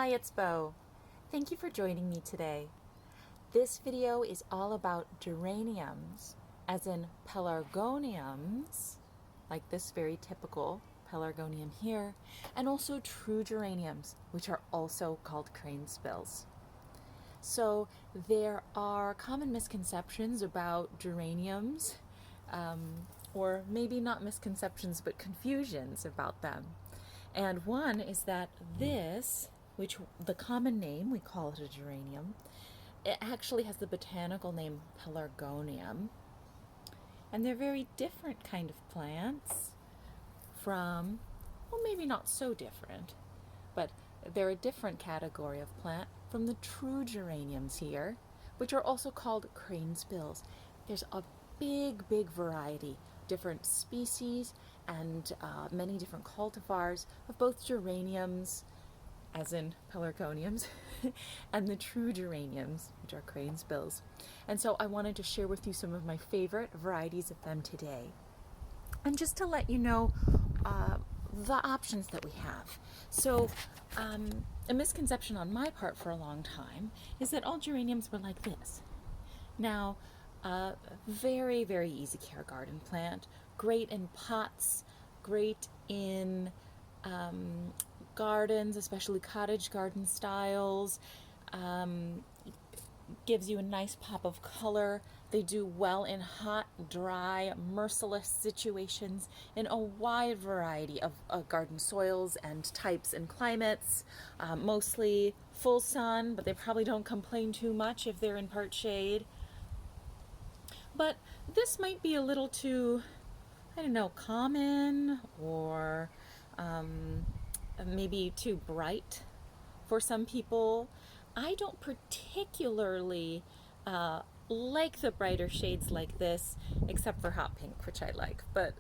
Hi, it's Bo. Thank you for joining me today. This video is all about geraniums, as in pelargoniums, like this very typical pelargonium here, and also true geraniums, which are also called cranesbills. So there are common misconceptions about geraniums, or maybe not misconceptions, but confusions about them. And one is that this, which the common name, we call it a geranium, it actually has the botanical name Pelargonium. And they're very different kind of plants from, well, maybe not so different, but they're a different category of plant from the true geraniums here, which are also called cranesbills. There's a big variety, different species, and many different cultivars of both geraniums, as in pelargoniums, and the true geraniums, which are cranesbills. And so I wanted to share with you some of my favorite varieties of them today. And just to let you know the options that we have. So a misconception on my part for a long time is that all geraniums were like this. Now, very easy care garden plant, great in pots, great in gardens, especially cottage garden styles, gives you a nice pop of color. They do well in hot, dry, merciless situations in a wide variety of garden soils and types and climates, mostly full sun, but they probably don't complain too much if they're in part shade. But this might be a little too, I don't know, common, or maybe too bright for some people. I don't particularly like the brighter shades like this, except for hot pink, which I like, but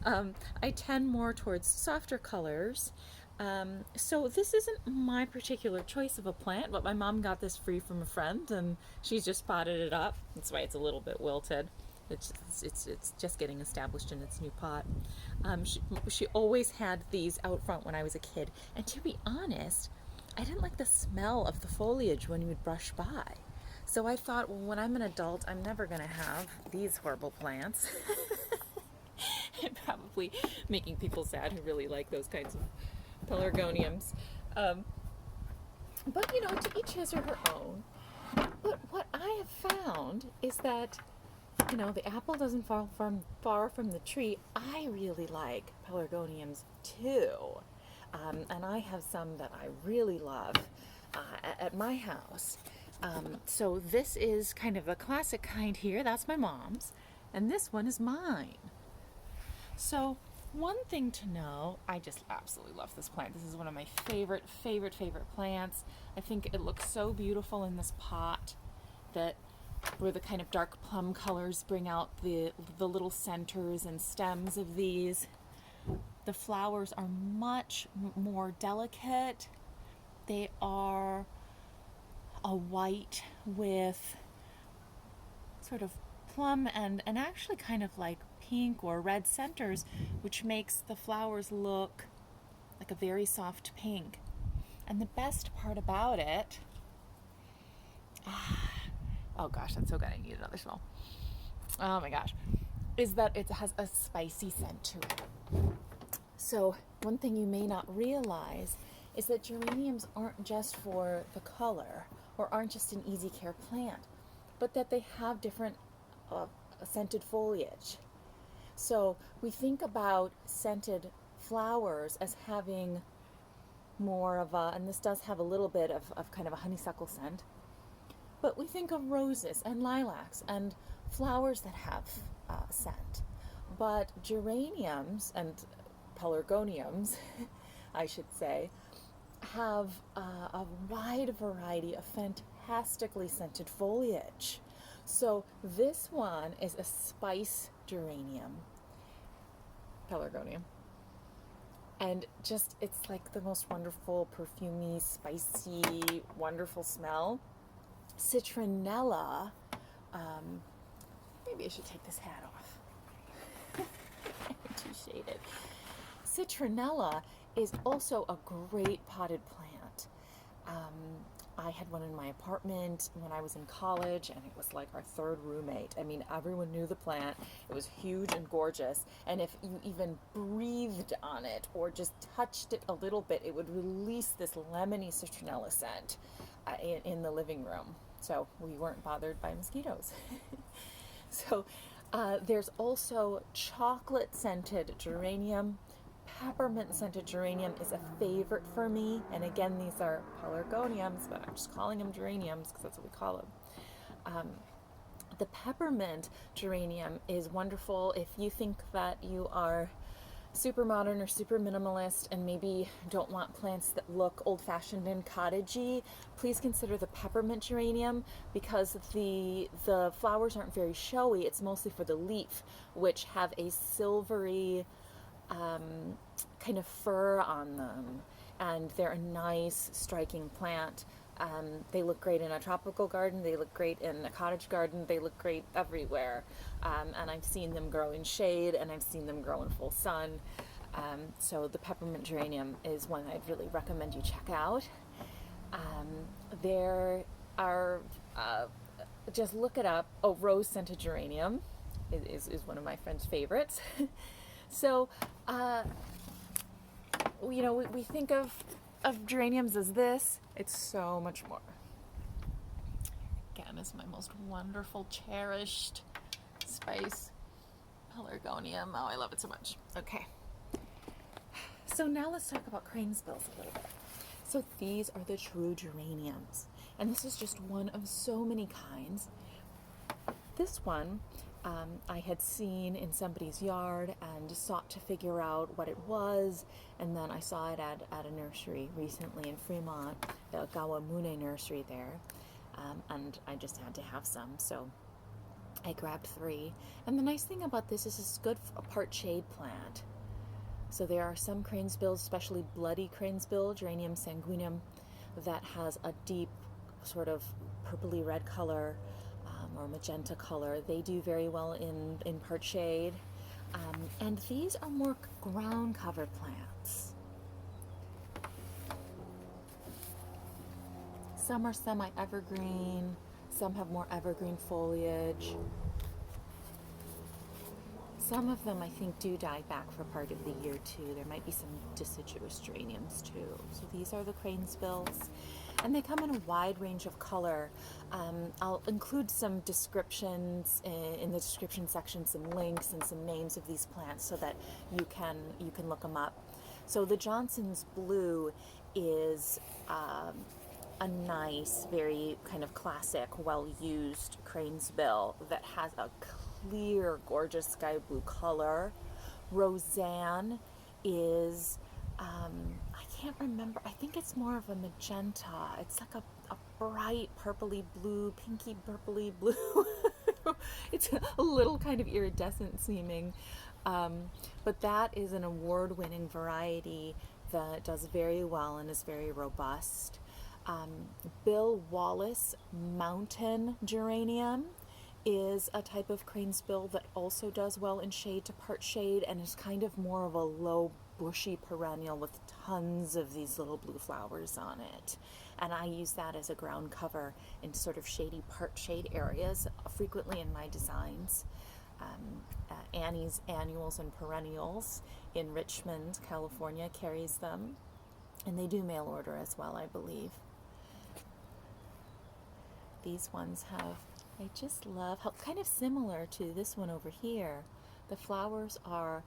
I tend more towards softer colors. So this isn't my particular choice of a plant, but my mom got this free from a friend and she's just potted it up. That's why it's a little bit wilted. It's just getting established in its new pot. She always had these out front when I was a kid, and to be honest, I didn't like the smell of the foliage when you would brush by. So I thought, well, when I'm an adult, I'm never going to have these horrible plants. And probably making people sad who really like those kinds of pelargoniums. But, you know, to each his or her own. But what I have found is that, you know, the apple doesn't fall far from the tree. I really like pelargoniums too. And I have some that I really love at my house. So this is kind of a classic kind here. That's my mom's. And this one is mine. So one thing to know, I just absolutely love this plant. This is one of my favorite plants. I think it looks so beautiful in this pot, that where the kind of dark plum colors bring out the little centers and stems of these. The flowers are much more delicate. They are a white with sort of plum and actually kind of like pink or red centers, which makes the flowers look like a very soft pink. And the best part about it, oh gosh, that's so good, I need another smell. Oh my gosh, is that it has a spicy scent to it. So one thing you may not realize is that geraniums aren't just for the color, or aren't just an easy care plant, but that they have different scented foliage. So we think about scented flowers as having more of a, and this does have a little bit of kind of a honeysuckle scent, but we think of roses and lilacs and flowers that have scent. But geraniums and pelargoniums, I should say, have a wide variety of fantastically scented foliage. So this one is a spice geranium, pelargonium. And just, it's like the most wonderful, perfumey, spicy, wonderful smell. Citronella, maybe I should take this hat off. Too shaded. Citronella is also a great potted plant. I had one in my apartment when I was in college, and it was like our third roommate. I mean, everyone knew the plant. It was huge and gorgeous, and if you even breathed on it or just touched it a little bit, it would release this lemony citronella scent in the living room. So we weren't bothered by mosquitoes. So there's also chocolate scented geranium. Peppermint scented geranium is a favorite for me. And again, these are pelargoniums, but I'm just calling them geraniums because that's what we call them. The peppermint geranium is wonderful if you think that you are super modern or super minimalist and maybe don't want plants that look old-fashioned and cottagey. Please consider the peppermint geranium because the flowers aren't very showy. It's mostly for the leaf, which have a silvery kind of fur on them, and they're a nice striking plant. They look great in a tropical garden, they look great in a cottage garden, they look great everywhere. And I've seen them grow in shade, and I've seen them grow in full sun. So the peppermint geranium is one I'd really recommend you check out. There are, just look it up, rose scented geranium is one of my friend's favorites. So, you know, we think of geraniums as this. It's so much more. Again, is my most wonderful, cherished spice, Pelargonium. Oh, I love it so much. Okay. So now let's talk about Cranesbills a little bit. So these are the true geraniums, and this is just one of so many kinds. This one I had seen in somebody's yard and sought to figure out what it was, and then I saw it at a nursery recently in Fremont, the Gawamune nursery there, and I just had to have some, so I grabbed 3. And the nice thing about this is it's good for a part shade plant. So there are some cranesbills, especially bloody cranesbill, Geranium sanguineum, that has a deep sort of purpley red color or magenta color. They do very well in part shade. And these are more ground cover plants. Some are semi-evergreen, some have more evergreen foliage. Some of them, I think, do die back for part of the year too. There might be some deciduous geraniums too. So these are the cranesbills, and they come in a wide range of color. I'll include some descriptions in the description section, some links and some names of these plants so that you can look them up. So the Johnson's Blue is a nice, very kind of classic, well-used cranesbill that has a clear, gorgeous sky blue color. Rozanne is, I can't remember, I think it's more of a magenta. It's like a bright purpley blue, pinky purpley blue. It's a little kind of iridescent seeming. But that is an award-winning variety that does very well and is very robust. Bill Wallis Mountain Geranium is a type of cranesbill that also does well in shade to part shade and is kind of more of a low bushy perennial with tons of these little blue flowers on it. And I use that as a ground cover in sort of shady part shade areas frequently in my designs. Annie's Annuals and Perennials in Richmond, California carries them, and they do mail order as well, I believe. These ones have, I just love how kind of similar to this one over here. The flowers are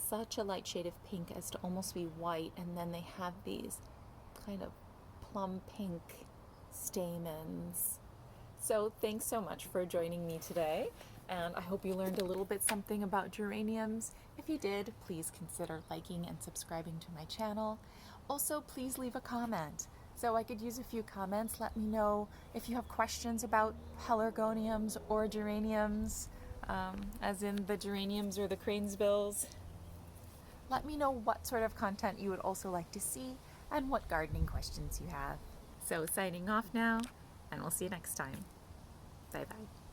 such a light shade of pink as to almost be white, and then they have these kind of plum pink stamens. So thanks so much for joining me today, and I hope you learned a little bit something about geraniums. If you did, please consider liking and subscribing to my channel. Also, please leave a comment so I could use a few comments. Let me know if you have questions about pelargoniums or geraniums, as in the geraniums or the cranesbills. Let me know what sort of content you would also like to see and what gardening questions you have. So signing off now, and we'll see you next time. Bye-bye.